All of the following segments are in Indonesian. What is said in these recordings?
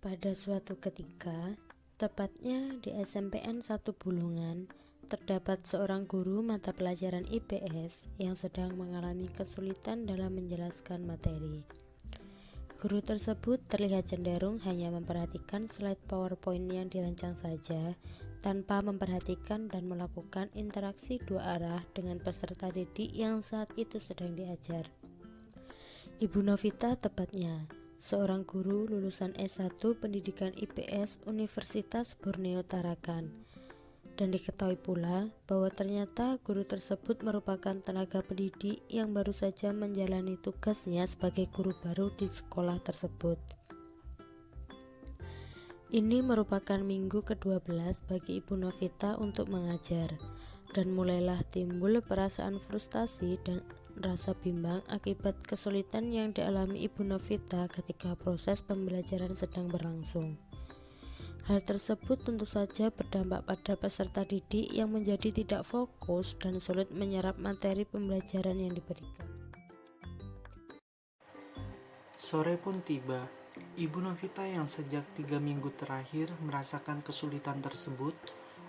Pada suatu ketika, tepatnya di SMPN 1 Bulungan, terdapat seorang guru mata pelajaran IPS yang sedang mengalami kesulitan dalam menjelaskan materi. Guru tersebut terlihat cenderung hanya memperhatikan slide PowerPoint yang dirancang saja, tanpa memperhatikan dan melakukan interaksi dua arah dengan peserta didik yang saat itu sedang diajar. Ibu Novita tepatnya, seorang guru lulusan S1 Pendidikan IPS Universitas Borneo Tarakan. Dan diketahui pula bahwa ternyata guru tersebut merupakan tenaga pendidik yang baru saja menjalani tugasnya sebagai guru baru di sekolah tersebut. Ini merupakan minggu ke-12 bagi Ibu Novita untuk mengajar, dan mulailah timbul perasaan frustasi dan rasa bimbang akibat kesulitan yang dialami Ibu Novita ketika proses pembelajaran sedang berlangsung. Hal tersebut tentu saja berdampak pada peserta didik yang menjadi tidak fokus dan sulit menyerap materi pembelajaran yang diberikan. Sore pun tiba. Ibu Novita yang sejak 3 minggu terakhir merasakan kesulitan tersebut,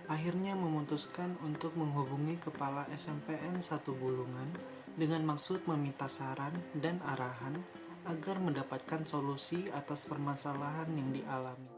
akhirnya memutuskan untuk menghubungi Kepala SMPN 1 Bulungan dengan maksud meminta saran dan arahan agar mendapatkan solusi atas permasalahan yang dialami.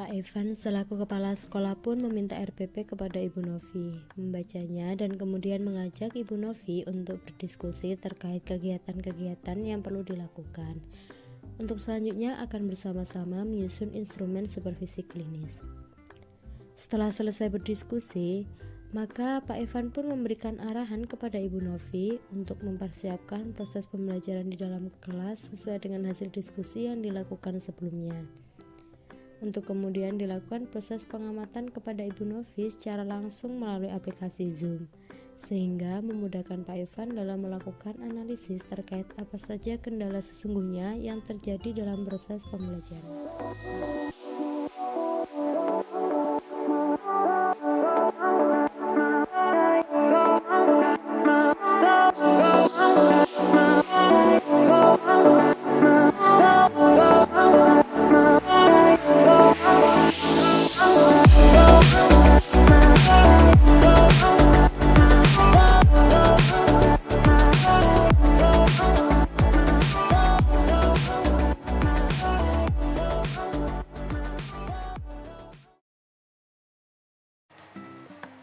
Pak Evan selaku kepala sekolah pun meminta RPP kepada Ibu Novi, membacanya dan kemudian mengajak Ibu Novi untuk berdiskusi terkait kegiatan-kegiatan yang perlu dilakukan. Untuk selanjutnya akan bersama-sama menyusun instrumen supervisi klinis. Setelah selesai berdiskusi, maka Pak Evan pun memberikan arahan kepada Ibu Novi untuk mempersiapkan proses pembelajaran di dalam kelas sesuai dengan hasil diskusi yang dilakukan sebelumnya. Untuk kemudian dilakukan proses pengamatan kepada Ibu Novi secara langsung melalui aplikasi Zoom, sehingga memudahkan Pak Evan dalam melakukan analisis terkait apa saja kendala sesungguhnya yang terjadi dalam proses pembelajaran.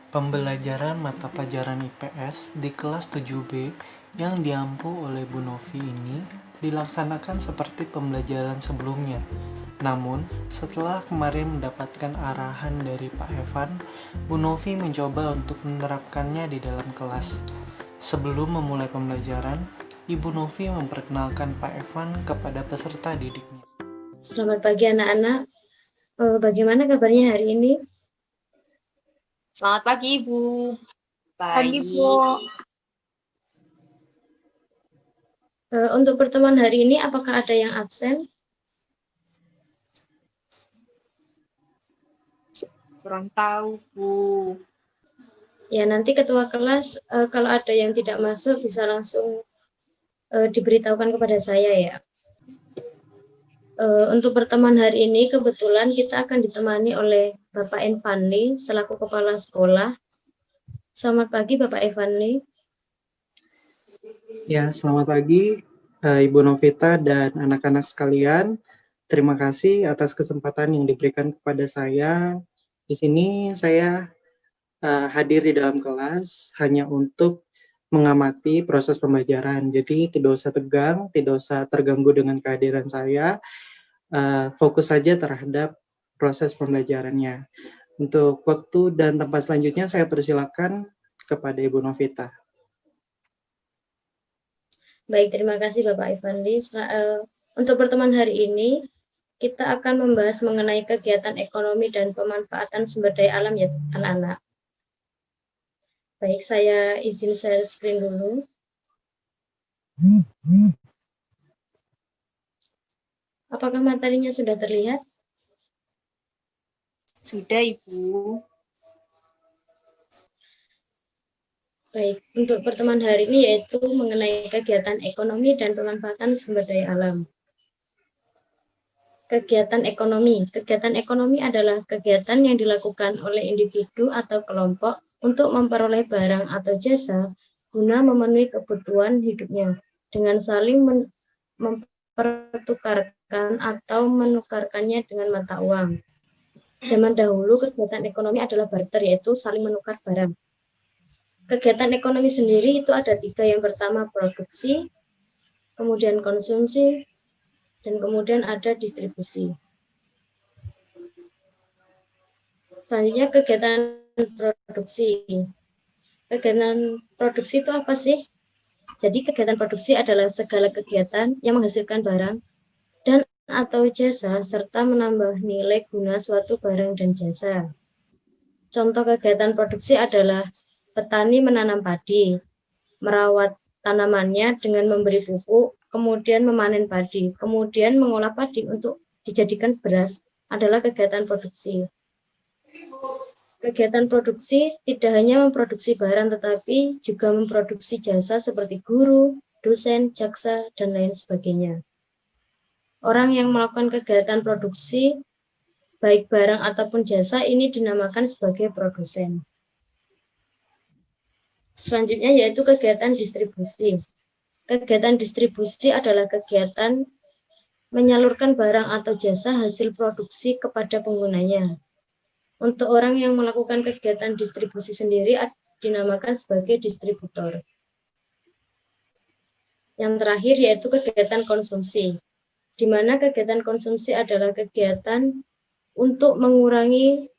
Pembelajaran mata pelajaran IPS di kelas 7B yang diampu oleh Bu Novi ini dilaksanakan seperti pembelajaran sebelumnya. Namun, setelah kemarin mendapatkan arahan dari Pak Evan, Bu Novi mencoba untuk menerapkannya di dalam kelas. Sebelum memulai pembelajaran, Ibu Novi memperkenalkan Pak Evan kepada peserta didiknya. Selamat pagi anak-anak. Bagaimana kabarnya hari ini? Selamat pagi, Ibu. Pagi, Bu. Untuk pertemuan hari ini, apakah ada yang absen? Kurang tahu, Bu. Ya, nanti ketua kelas, kalau ada yang tidak masuk, bisa langsung diberitahukan kepada saya ya. Untuk pertemuan hari ini, kebetulan kita akan ditemani oleh Bapak Evanli, selaku Kepala Sekolah. Selamat pagi, Bapak Evanli. Ya, selamat pagi Ibu Novita dan anak-anak sekalian. Terima kasih atas kesempatan yang diberikan kepada saya. Di sini saya hadir di dalam kelas hanya untuk mengamati proses pembelajaran. Jadi tidak usah tegang, tidak usah terganggu dengan kehadiran saya. Fokus saja terhadap proses pembelajarannya. Untuk waktu dan tempat selanjutnya saya persilakan kepada Ibu Novita. Baik, terima kasih Bapak Evanli. Untuk pertemuan hari ini, kita akan membahas mengenai kegiatan ekonomi dan pemanfaatan sumber daya alam ya anak-anak. Baik, saya izin share screen dulu. Apakah materinya sudah terlihat? Sudah, Ibu. Baik, untuk pertemuan hari ini yaitu mengenai kegiatan ekonomi dan pemanfaatan sumber daya alam. Kegiatan ekonomi adalah kegiatan yang dilakukan oleh individu atau kelompok untuk memperoleh barang atau jasa guna memenuhi kebutuhan hidupnya dengan saling mempertukarkan atau menukarkannya dengan mata uang. Zaman dahulu kegiatan ekonomi adalah barter, yaitu saling menukar barang. Kegiatan ekonomi sendiri itu ada 3. Yang pertama produksi, kemudian konsumsi, dan kemudian ada distribusi. Selanjutnya kegiatan produksi. Kegiatan produksi itu apa sih? Jadi kegiatan produksi adalah segala kegiatan yang menghasilkan barang dan atau jasa serta menambah nilai guna suatu barang dan jasa. Contoh kegiatan produksi adalah petani menanam padi, merawat tanamannya dengan memberi pupuk, kemudian memanen padi, kemudian mengolah padi untuk dijadikan beras adalah kegiatan produksi. Kegiatan produksi tidak hanya memproduksi barang tetapi juga memproduksi jasa seperti guru, dosen, jaksa, dan lain sebagainya. Orang yang melakukan kegiatan produksi, baik barang ataupun jasa, ini dinamakan sebagai produsen. Selanjutnya yaitu kegiatan distribusi. Kegiatan distribusi adalah kegiatan menyalurkan barang atau jasa hasil produksi kepada penggunanya. Untuk orang yang melakukan kegiatan distribusi sendiri dinamakan sebagai distributor. Yang terakhir yaitu kegiatan konsumsi, di mana kegiatan konsumsi adalah kegiatan untuk mengurangi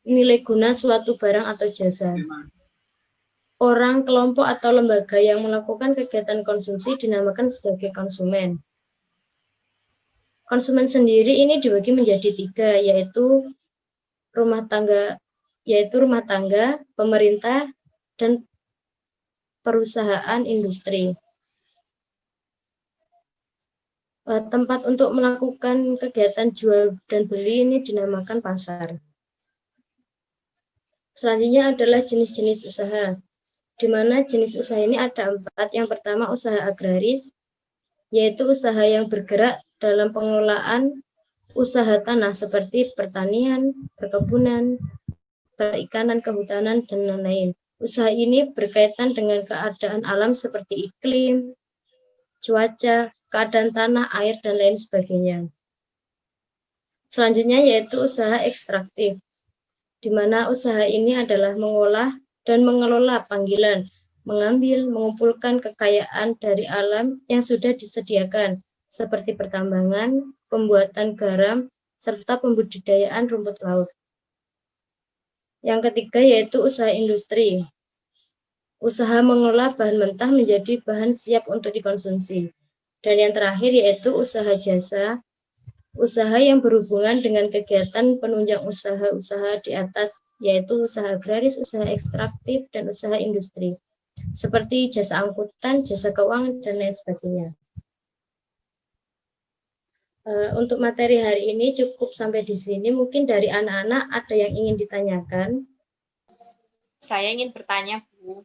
nilai guna suatu barang atau jasa. Orang, kelompok, atau lembaga yang melakukan kegiatan konsumsi dinamakan sebagai konsumen. Konsumen sendiri ini dibagi menjadi 3, yaitu rumah tangga, pemerintah, dan perusahaan industri. Tempat untuk melakukan kegiatan jual dan beli ini dinamakan pasar. Selanjutnya adalah jenis-jenis usaha, di mana jenis usaha ini ada 4. Yang pertama usaha agraris, yaitu usaha yang bergerak dalam pengelolaan usaha tanah seperti pertanian, perkebunan, perikanan, kehutanan, dan lain-lain. Usaha ini berkaitan dengan keadaan alam seperti iklim, cuaca, keadaan tanah, air, dan lain sebagainya. Selanjutnya yaitu usaha ekstraktif, di mana usaha ini adalah mengolah dan mengelola panggilan, mengambil, mengumpulkan kekayaan dari alam yang sudah disediakan, seperti pertambangan, pembuatan garam, serta pembudidayaan rumput laut. Yang ketiga yaitu usaha industri. Usaha mengolah bahan mentah menjadi bahan siap untuk dikonsumsi. Dan yang terakhir yaitu usaha jasa, usaha yang berhubungan dengan kegiatan penunjang usaha-usaha di atas, yaitu usaha agraris, usaha ekstraktif, dan usaha industri, seperti jasa angkutan, jasa keuangan, dan lain sebagainya. Untuk materi hari ini cukup sampai di sini. Mungkin dari anak-anak ada yang ingin ditanyakan? Saya ingin bertanya, Bu.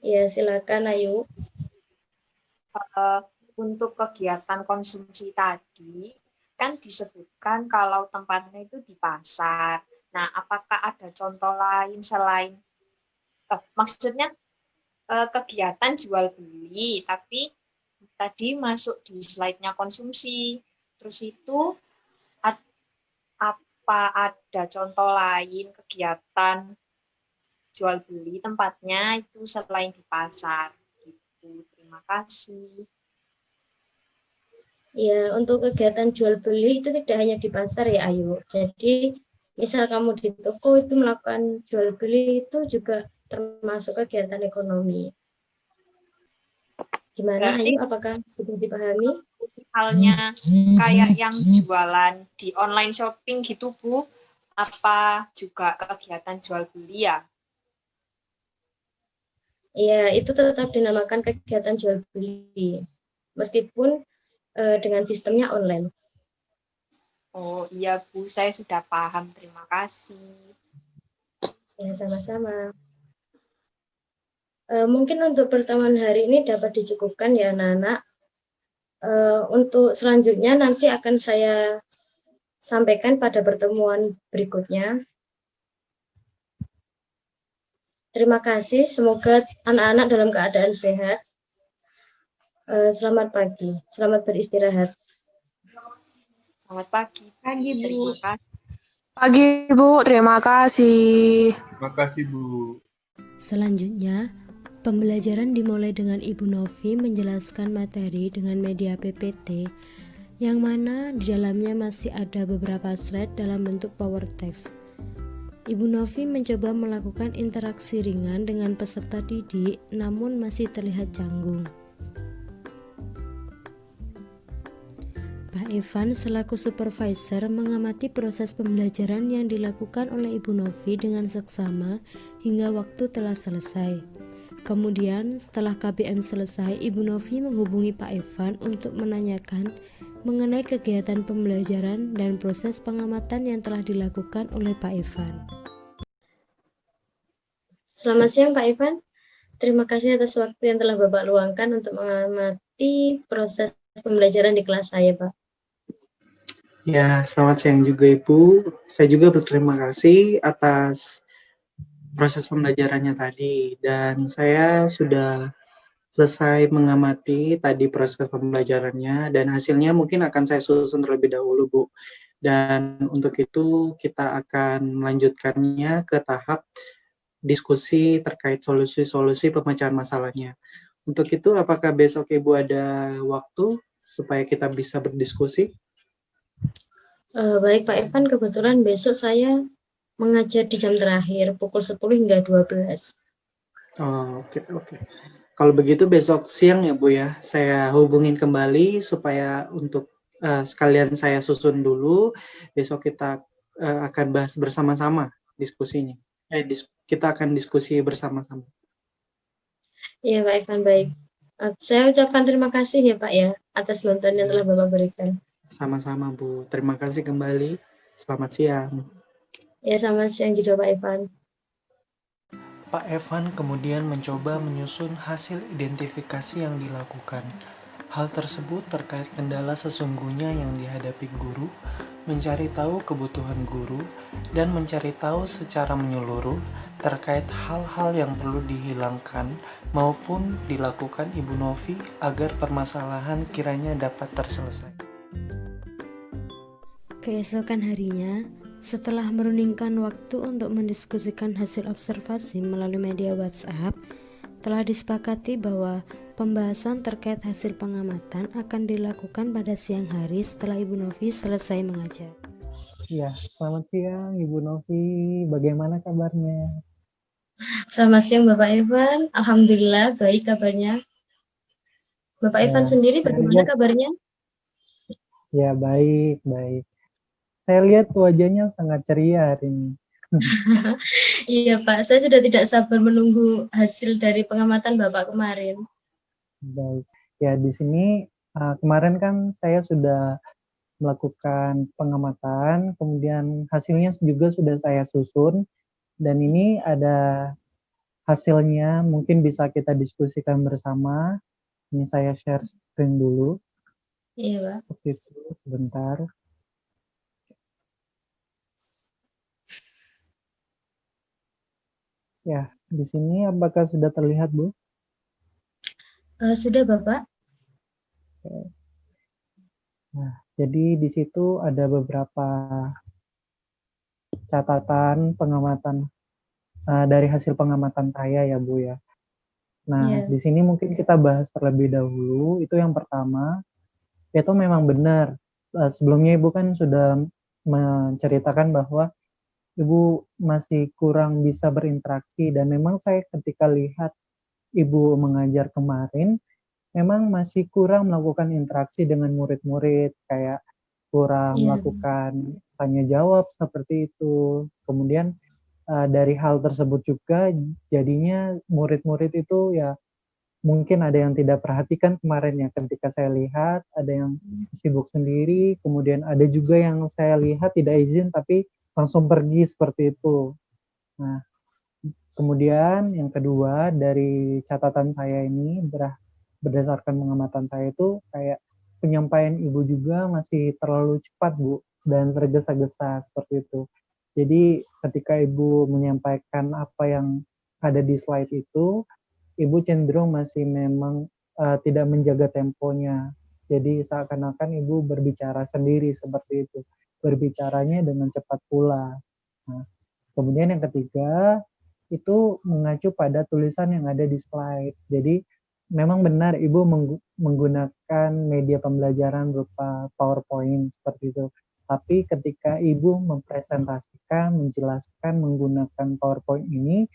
Ya, silakan, Ayu. Untuk kegiatan konsumsi tadi, kan disebutkan kalau tempatnya itu di pasar. Nah, apakah ada contoh lain selain, maksudnya kegiatan jual beli, tapi tadi masuk di slide-nya konsumsi. Terus itu apa ada contoh lain kegiatan jual beli tempatnya itu selain di pasar? Gitu. Terima kasih. Ya, untuk kegiatan jual beli itu tidak hanya di pasar ya, Ayu. Jadi, misal kamu di toko itu melakukan jual beli itu juga termasuk kegiatan ekonomi. Gimana, Berarti, Ayu? Apakah sudah dipahami? Misalnya kayak yang jualan di online shopping gitu, Bu, apa juga kegiatan jual beli ya? Ya, itu tetap dinamakan kegiatan jual beli, meskipun dengan sistemnya online. Oh iya, Bu, saya sudah paham. Terima kasih. Ya, sama-sama. Mungkin untuk pertemuan hari ini dapat dicukupkan ya, anak-anak. Untuk selanjutnya nanti akan saya sampaikan pada pertemuan berikutnya. Terima kasih, semoga anak-anak dalam keadaan sehat. Selamat pagi, selamat beristirahat. Selamat pagi. Pagi, Bu. Terima kasih. Pagi, Bu. Terima kasih. Terima kasih, Bu. Selanjutnya, pembelajaran dimulai dengan Ibu Novi menjelaskan materi dengan media PPT, yang mana di dalamnya masih ada beberapa slide dalam bentuk power text. Ibu Novi mencoba melakukan interaksi ringan dengan peserta didik, namun masih terlihat canggung. Pak Evan selaku supervisor mengamati proses pembelajaran yang dilakukan oleh Ibu Novi dengan seksama hingga waktu telah selesai. Kemudian setelah KBM selesai, Ibu Novi menghubungi Pak Evan untuk menanyakan mengenai kegiatan pembelajaran dan proses pengamatan yang telah dilakukan oleh Pak Evan. Selamat siang Pak Evan. Terima kasih atas waktu yang telah Bapak luangkan untuk mengamati proses pembelajaran di kelas saya, Pak. Ya, selamat siang juga Ibu. Saya juga berterima kasih atas proses pembelajarannya tadi, dan saya sudah selesai mengamati tadi proses pembelajarannya dan hasilnya mungkin akan saya susun terlebih dahulu, Bu. Dan untuk itu kita akan melanjutkannya ke tahap diskusi terkait solusi-solusi pemecahan masalahnya. Untuk itu apakah besok Ibu ada waktu supaya kita bisa berdiskusi? Baik Pak Evan, kebetulan besok saya mengajar di jam terakhir pukul 10 hingga 12. Oh, oke. Kalau begitu besok siang ya Bu ya, saya hubungin kembali supaya untuk sekalian saya susun dulu, besok kita akan bahas bersama-sama diskusinya. Kita akan diskusi bersama-sama. Iya Pak Evan, baik. Saya ucapkan terima kasih ya Pak ya, atas bantuan yang telah Bapak berikan. Sama-sama Bu, terima kasih kembali. Selamat siang. Ya, selamat siang juga Pak Evan. Pak Evan kemudian mencoba menyusun hasil identifikasi yang dilakukan. Hal tersebut terkait kendala sesungguhnya yang dihadapi guru, mencari tahu kebutuhan guru, dan mencari tahu secara menyeluruh terkait hal-hal yang perlu dihilangkan maupun dilakukan Ibu Novi agar permasalahan kiranya dapat terselesai. Keesokan harinya, setelah meruningkan waktu untuk mendiskusikan hasil observasi melalui media WhatsApp, telah disepakati bahwa pembahasan terkait hasil pengamatan akan dilakukan pada siang hari setelah Ibu Novi selesai mengajar. Ya, selamat siang Ibu Novi, bagaimana kabarnya? Selamat siang Bapak Evan, Alhamdulillah baik kabarnya. Bapak Evan sendiri bagaimana kabarnya? Ya, baik. Saya lihat wajahnya sangat ceria hari ini. Iya Pak, saya sudah tidak sabar menunggu hasil dari pengamatan Bapak kemarin. Baik. Ya, di sini kemarin kan saya sudah melakukan pengamatan, kemudian hasilnya juga sudah saya susun, dan ini ada hasilnya, mungkin bisa kita diskusikan bersama. Ini saya share screen dulu. Iya Pak. Seperti itu, sebentar. Ya, di sini apakah sudah terlihat, Bu? Sudah Bapak? Nah, jadi di situ ada beberapa catatan pengamatan dari hasil pengamatan saya ya, Bu ya. Nah, di sini mungkin kita bahas terlebih dahulu. Itu yang pertama, itu memang benar. Sebelumnya Ibu kan sudah menceritakan bahwa Ibu masih kurang bisa berinteraksi dan memang saya ketika lihat Ibu mengajar kemarin, memang masih kurang melakukan interaksi dengan murid-murid, kayak kurang melakukan tanya jawab seperti itu. Kemudian dari hal tersebut juga jadinya murid-murid itu ya mungkin ada yang tidak perhatikan kemarin ya ketika saya lihat ada yang sibuk sendiri, kemudian ada juga yang saya lihat tidak izin tapi langsung pergi seperti itu. Nah, kemudian yang kedua dari catatan saya ini berdasarkan pengamatan saya itu kayak penyampaian Ibu juga masih terlalu cepat Bu dan tergesa-gesa seperti itu. Jadi ketika Ibu menyampaikan apa yang ada di slide itu, Ibu cenderung masih memang tidak menjaga temponya. Jadi seakan-akan Ibu berbicara sendiri seperti itu. Berbicaranya dengan cepat pula. Nah, kemudian yang ketiga, itu mengacu pada tulisan yang ada di slide. Jadi memang benar Ibu menggunakan media pembelajaran berupa PowerPoint seperti itu. Tapi ketika Ibu mempresentasikan, menjelaskan menggunakan PowerPoint ini,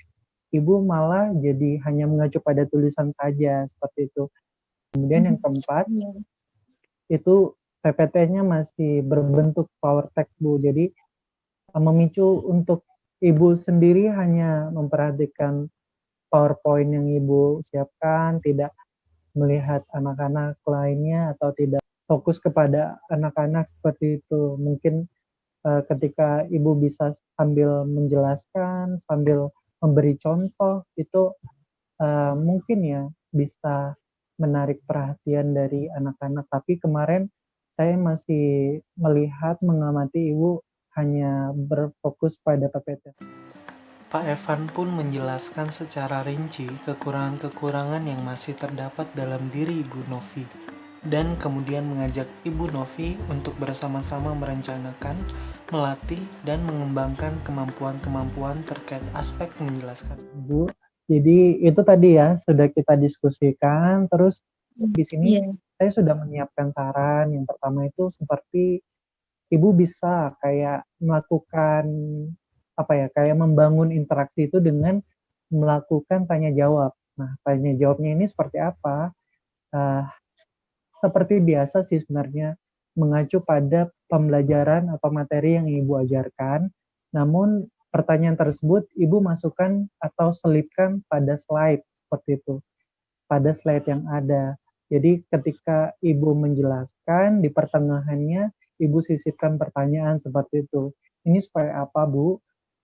Ibu malah jadi hanya mengacu pada tulisan saja seperti itu. Kemudian yang keempat, itu PPT-nya masih berbentuk power text Bu. Jadi memicu untuk Ibu sendiri hanya memperhatikan PowerPoint yang Ibu siapkan, tidak melihat anak-anak lainnya atau tidak fokus kepada anak-anak seperti itu. Mungkin ketika Ibu bisa sambil menjelaskan, sambil memberi contoh, itu mungkin ya bisa menarik perhatian dari anak-anak. Tapi kemarin saya masih melihat, mengamati Ibu hanya berfokus pada PPT. Pak Evan pun menjelaskan secara rinci kekurangan-kekurangan yang masih terdapat dalam diri Ibu Novi, dan kemudian mengajak Ibu Novi untuk bersama-sama merencanakan, melatih, dan mengembangkan kemampuan-kemampuan terkait aspek menjelaskan. Bu, jadi itu tadi ya sudah kita diskusikan. Terus di sini Iya. saya sudah menyiapkan saran. Yang pertama itu seperti Ibu bisa kayak melakukan kayak membangun interaksi itu dengan melakukan tanya jawab. Nah, tanya jawabnya ini seperti apa? Seperti biasa sih sebenarnya, mengacu pada pembelajaran atau materi yang Ibu ajarkan, namun pertanyaan tersebut Ibu masukkan atau selipkan pada slide seperti itu, pada slide yang ada. Jadi ketika Ibu menjelaskan, di pertengahannya Ibu sisipkan pertanyaan seperti itu. Ini supaya apa, Bu?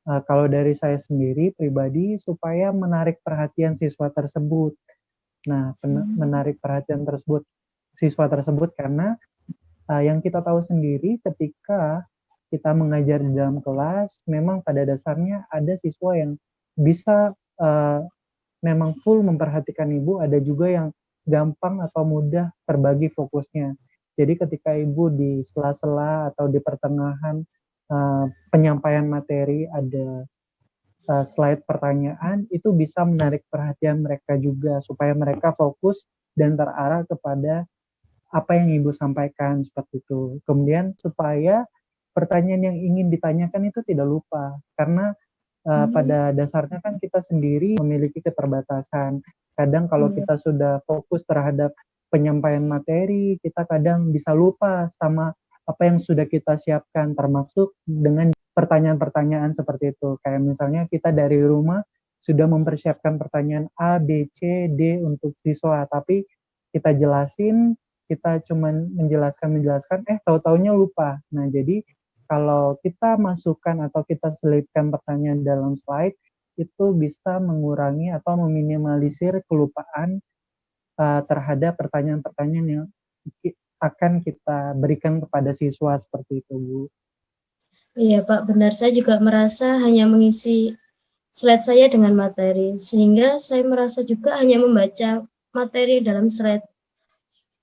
Kalau dari saya sendiri pribadi, supaya menarik perhatian siswa tersebut. Nah, menarik perhatian siswa tersebut karena yang kita tahu sendiri ketika kita mengajar di dalam kelas, memang pada dasarnya ada siswa yang bisa memang full memperhatikan Ibu, ada juga yang gampang atau mudah terbagi fokusnya. Jadi ketika Ibu di sela-sela atau di pertengahan penyampaian materi ada slide pertanyaan, itu bisa menarik perhatian mereka juga supaya mereka fokus dan terarah kepada apa yang Ibu sampaikan seperti itu. Kemudian supaya pertanyaan yang ingin ditanyakan itu tidak lupa, karena pada dasarnya kan kita sendiri memiliki keterbatasan. Kadang kalau kita sudah fokus terhadap penyampaian materi, kita kadang bisa lupa sama apa yang sudah kita siapkan, termasuk dengan pertanyaan-pertanyaan seperti itu. Kayak misalnya kita dari rumah sudah mempersiapkan pertanyaan A, B, C, D untuk siswa, tapi kita jelasin, kita cuman menjelaskan, tahu-taunya lupa. Nah, jadi kalau kita masukkan atau kita selipkan pertanyaan dalam slide, itu bisa mengurangi atau meminimalisir kelupaan terhadap pertanyaan-pertanyaan yang akan kita berikan kepada siswa seperti itu, Bu. Iya Pak, benar. Saya juga merasa hanya mengisi slide saya dengan materi, sehingga saya merasa juga hanya membaca materi dalam slide.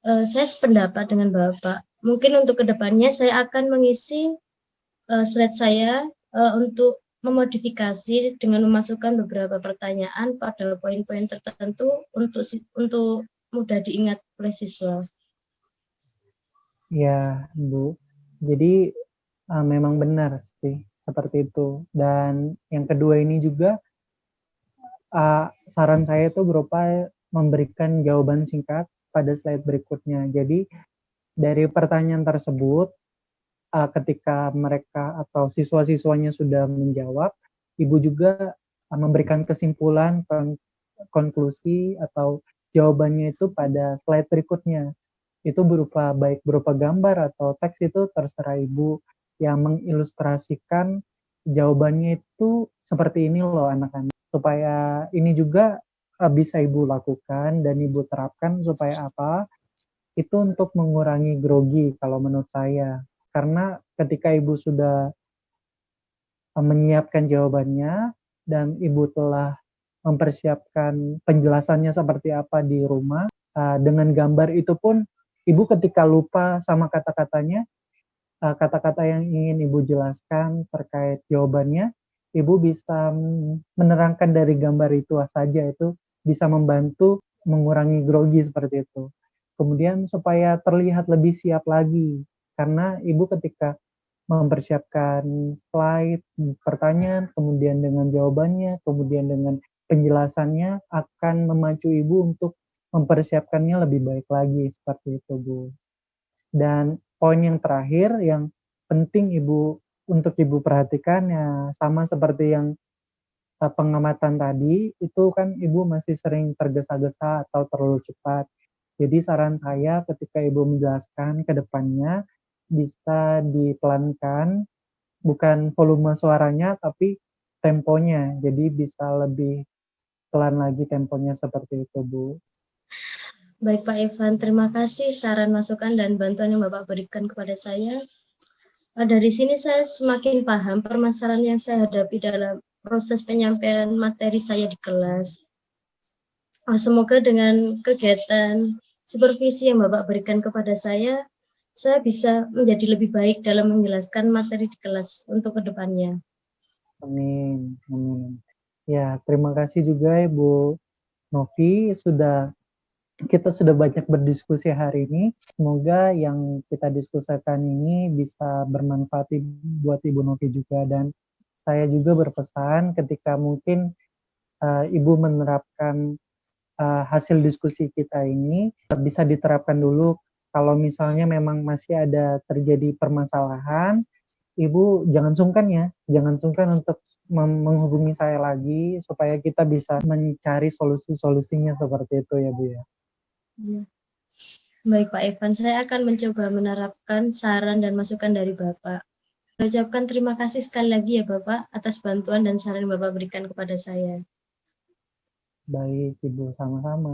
Saya sependapat dengan Bapak. Mungkin untuk kedepannya saya akan mengisi slide saya untuk memodifikasi dengan memasukkan beberapa pertanyaan pada poin-poin tertentu untuk mudah diingat oleh siswa. Ya, Bu. Jadi memang benar sih seperti itu. Dan yang kedua ini juga saran saya itu berupa memberikan jawaban singkat pada slide berikutnya. Jadi dari pertanyaan tersebut, ketika mereka atau siswa-siswanya sudah menjawab, Ibu juga memberikan kesimpulan, konklusi atau jawabannya itu pada slide berikutnya. Itu baik berupa gambar atau teks, itu terserah Ibu, yang mengilustrasikan jawabannya itu seperti ini loh anak-anak. Supaya ini juga bisa Ibu lakukan dan Ibu terapkan supaya apa? Itu untuk mengurangi grogi kalau menurut saya. Karena ketika Ibu sudah menyiapkan jawabannya dan Ibu telah mempersiapkan penjelasannya seperti apa di rumah, dengan gambar itu pun Ibu ketika lupa sama kata-katanya, kata-kata yang ingin Ibu jelaskan terkait jawabannya, Ibu bisa menerangkan dari gambar itu saja, itu bisa membantu mengurangi grogi seperti itu. Kemudian supaya terlihat lebih siap lagi, karena Ibu ketika mempersiapkan slide, pertanyaan, kemudian dengan jawabannya, kemudian dengan penjelasannya akan memacu Ibu untuk mempersiapkannya lebih baik lagi seperti itu, Bu. Dan poin yang terakhir yang penting untuk Ibu perhatikan ya sama seperti yang pengamatan tadi, itu kan Ibu masih sering tergesa-gesa atau terlalu cepat. Jadi saran saya ketika Ibu menjelaskan ke depannya bisa dipelankan, bukan volume suaranya tapi temponya. Jadi bisa lebih pelan lagi temponya seperti itu, Bu. Baik Pak Evan, terima kasih saran, masukan, dan bantuan yang Bapak berikan kepada saya. Dari sini saya semakin paham permasalahan yang saya hadapi dalam proses penyampaian materi saya di kelas. Semoga dengan kegiatan supervisi yang Bapak berikan kepada saya bisa menjadi lebih baik dalam menjelaskan materi di kelas untuk kedepannya. Amin. Amin. Ya, terima kasih juga Ibu Novi kita sudah banyak berdiskusi hari ini. Semoga yang kita diskusikan ini bisa bermanfaat buat Ibu Novi juga, dan saya juga berpesan ketika mungkin Ibu menerapkan hasil diskusi kita ini bisa diterapkan dulu. Kalau misalnya memang masih ada terjadi permasalahan, Ibu jangan sungkan untuk menghubungi saya lagi supaya kita bisa mencari solusinya seperti itu ya Bu ya. Baik Pak Evan, saya akan mencoba menerapkan saran dan masukan dari Bapak. Saya ucapkan terima kasih sekali lagi ya Bapak atas bantuan dan saran yang Bapak berikan kepada saya. Baik Ibu, sama-sama.